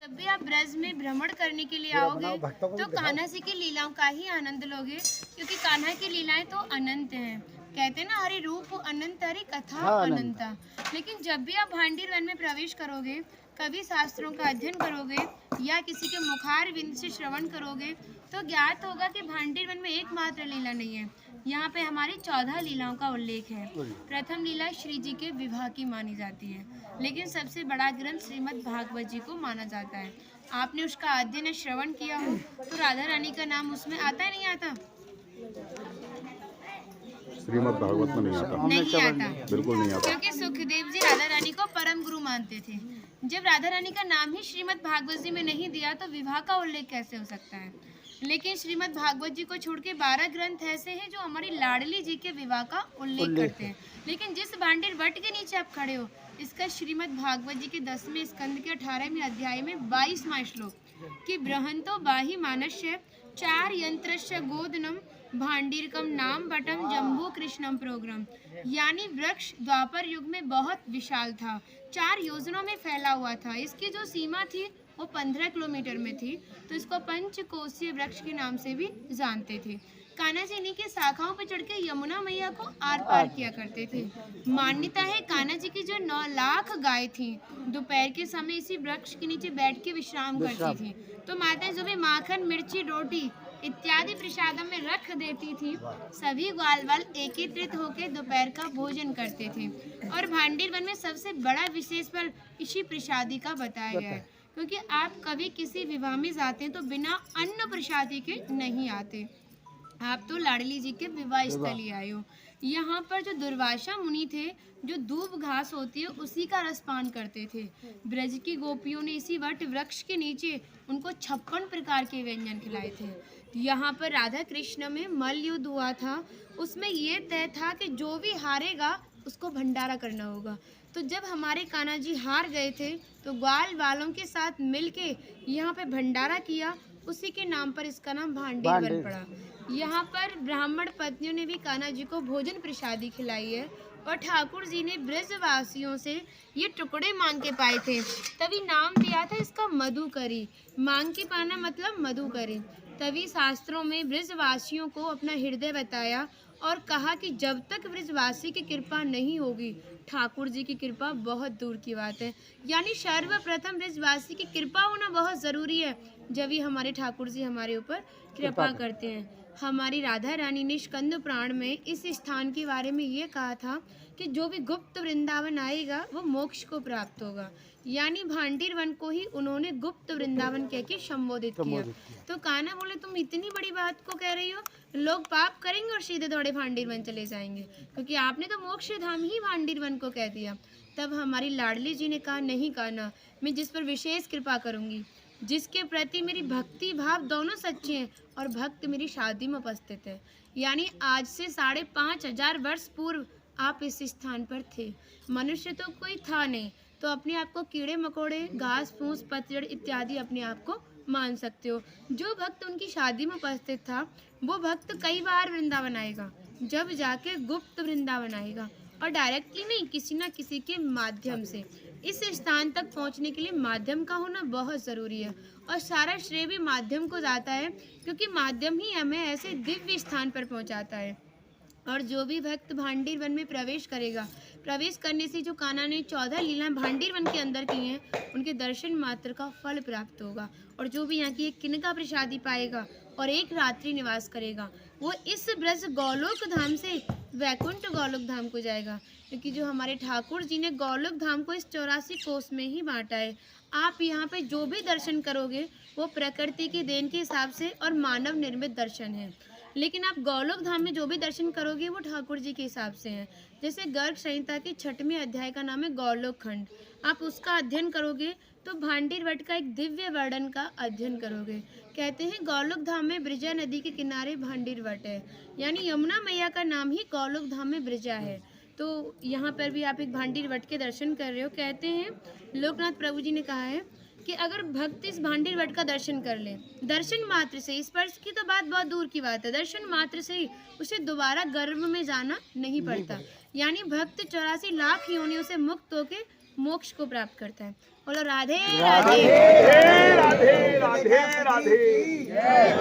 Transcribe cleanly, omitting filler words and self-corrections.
जब भी आप ब्रज में भ्रमण करने के लिए आओगे तो कान्हा जी की लीलाओं का ही आनंद लोगे, क्योंकि कान्हा की लीलाएं तो अनंत हैं। कहते हैं ना, हरि रूप अनंत हरि कथा अनंता। लेकिन जब भी आप भांडीर वन में प्रवेश करोगे, कवि शास्त्रों का अध्ययन करोगे या किसी के मुखार विंद से श्रवण करोगे तो ज्ञात होगा कि भांडीर वन में एकमात्र लीला नहीं है, यहाँ पे हमारी 14 लीलाओं का उल्लेख है। प्रथम लीला श्री जी के विवाह की मानी जाती है, लेकिन सबसे बड़ा ग्रंथ श्रीमद् भागवत जी को माना जाता है। आपने उसका अध्ययन श्रवण किया हो तो राधा रानी का नाम उसमें आता है नहीं आता? श्रीमद् भागवत में नहीं आता। नहीं आता, बिल्कुल नहीं आता, क्योंकि सुखदेव जी राधा रानी को परम गुरु मानते थे। जब राधा रानी का नाम ही श्रीमद् भागवत जी में नहीं दिया तो विवाह का उल्लेख कैसे हो सकता है? लेकिन श्रीमद् भागवत जी को छोड़ के 12 ग्रंथ ऐसे हैं जो हमारी लाडली जी के विवाह का उल्लेख करते हैं। लेकिन जिस भांडीर वट के नीचे आप खड़े हो, इसका श्रीमद् भागवत जी के 10वें स्कंद के 18वें अध्याय में 22वां श्लोक कि बृहंतो बाहि मानस्य 4 यंत्रस्य गोदनम भांडीरकम नाम बटम जम्बू कृष्णम प्रोग्राम, यानी वृक्ष द्वापर युग में बहुत विशाल था, 4 योजनों में फैला हुआ था। इसकी जो सीमा थी वो 15 किलोमीटर में थी, तो इसको पंचकोशीय वृक्ष के नाम से भी जानते थे। कान्हा जी इन्हीं के शाखाओं पर चढ़ के यमुना मैया को आर पार किया करते थे। मान्यता है कान्हा जी की जो 9 लाख गाय थी दोपहर के समय इसी वृक्ष के नीचे बैठ के विश्राम करती थी। तो माता जो भी माखन मिर्ची रोटी इत्यादि प्रसादम में रख देती थी, सभी ग्वाल वाल एकत्रित होकर दोपहर का भोजन करते थे। और भांडीर वन में सबसे बड़ा विशेष फल इसी प्रसादी का बताया गया है, क्योंकि आप कभी किसी विवाह में जाते हैं तो बिना अन्न प्रसादी के नहीं आते। आप तो लाडली जी के विवाह स्थल आए हो। यहाँ पर जो दुर्वासा मुनि थे, जो दूब घास होती है उसी का रसपान करते थे। ब्रज की गोपियों ने इसी वट वृक्ष के नीचे उनको 56 प्रकार के व्यंजन खिलाए थे। यहाँ पर राधा कृष्ण में मल्ल युद्ध हुआ था, उसमें ये तय था कि जो भी हारेगा उसको भंडारा करना होगा। तो जब हमारे कान्हा जी हार गए थे तो ग्वाल वालों के साथ मिलके यहाँ पे भंडारा किया, उसी के नाम पर इसका नाम भांडीर वन पड़ा। यहाँ पर ब्राह्मण पत्नियों ने भी कान्हा जी को भोजन प्रसादी खिलाई है, और ठाकुर जी ने ब्रजवासियों से ये टुकड़े मांग के पाए थे, तभी नाम दिया था इसका मधुकरी। मांग के पाना मतलब मधुकरी। तभी शास्त्रों में ब्रजवासियों को अपना हृदय बताया और कहा कि जब तक ब्रजवासी की कृपा नहीं होगी, ठाकुर जी की कृपा बहुत दूर की बात है। यानी सर्वप्रथम ब्रजवासी की कृपा होना बहुत ज़रूरी है, जब ही हमारे ठाकुर जी हमारे ऊपर कृपा करते हैं। हमारी राधा रानी ने स्कंद पुराण में इस स्थान के बारे में ये कहा था कि जो भी गुप्त वृंदावन आएगा वो मोक्ष को प्राप्त होगा। यानी भांडीर वन को ही उन्होंने गुप्त वृंदावन कह के संबोधित किया। तो कान्हा बोले, तुम इतनी बड़ी बात को कह रही हो, लोग पाप करेंगे और सीधे दौड़े भांडीर वन चले जाएंगे, क्योंकि आपने तो मोक्ष धाम ही भांडीर वन को कह दिया। तब हमारी लाडली जी ने कहा, नहीं कान्हा, मैं जिस पर विशेष कृपा करूंगी, जिसके प्रति मेरी भक्ति भाव दोनों सच्चे हैं और भक्त मेरी शादी में उपस्थित है। यानी आज से 5,500 वर्ष पूर्व आप इस स्थान पर थे। मनुष्य तो कोई था नहीं, तो अपने आप को कीड़े मकोड़े, घास फूस, पतझड़ इत्यादि अपने आप को मान सकते हो। जो भक्त उनकी शादी में उपस्थित था वो भक्त कई बार वृंदावन आएगा, जब जाके गुप्त वृंदावन आएगा, और डायरेक्टली नहीं, किसी ना किसी के माध्यम से। इस स्थान तक पहुंचने के लिए माध्यम का होना बहुत ज़रूरी है, और सारा श्रेय भी माध्यम को जाता है, क्योंकि माध्यम ही हमें ऐसे दिव्य स्थान पर पहुंचाता है। और जो भी भक्त भांडीर वन में प्रवेश करेगा, प्रवेश करने से जो कान्हा ने 14 लीलाएं भांडीर वन के अंदर की हैं, उनके दर्शन मात्र का फल प्राप्त होगा। और जो भी यहाँ की एक किनका प्रसादी पाएगा और एक रात्रि निवास करेगा, वो इस ब्रज गौलोक धाम से वैकुंठ गौलोक धाम को जाएगा, क्योंकि जो हमारे ठाकुर जी ने गौलोक धाम को इस 84 कोस में ही बांटा है। आप यहाँ पे जो भी दर्शन करोगे वो प्रकृति की देन के हिसाब से और मानव निर्मित दर्शन है, लेकिन आप गौलोक धाम में जो भी दर्शन करोगे वो ठाकुर जी के हिसाब से हैं। जैसे गर्ग संहिता के 6वें अध्याय का नाम है गौलोक खंड, आप उसका अध्ययन करोगे तो भांडीर वट का एक दिव्य वर्णन का अध्ययन करोगे। कहते हैं गौलोक धाम में ब्रजा नदी के किनारे भांडीर वट है, यानी यमुना मैया का नाम ही गौलोक धाम में ब्रजा है। तो यहाँ पर भी आप एक भांडीर वट के दर्शन कर रहे हो। कहते हैं लोकनाथ प्रभु जी ने कहा है कि अगर भक्त इस भांडीर वट का दर्शन कर ले, दर्शन मात्र से, स्पर्श की तो बात बहुत दूर की बात है, दर्शन मात्र से ही उसे दोबारा गर्भ में जाना नहीं पड़ता। यानी भक्त 84 लाख योनियों से मुक्त होकर मोक्ष को प्राप्त करता है। बोलो राधे राधे। राधे राधे।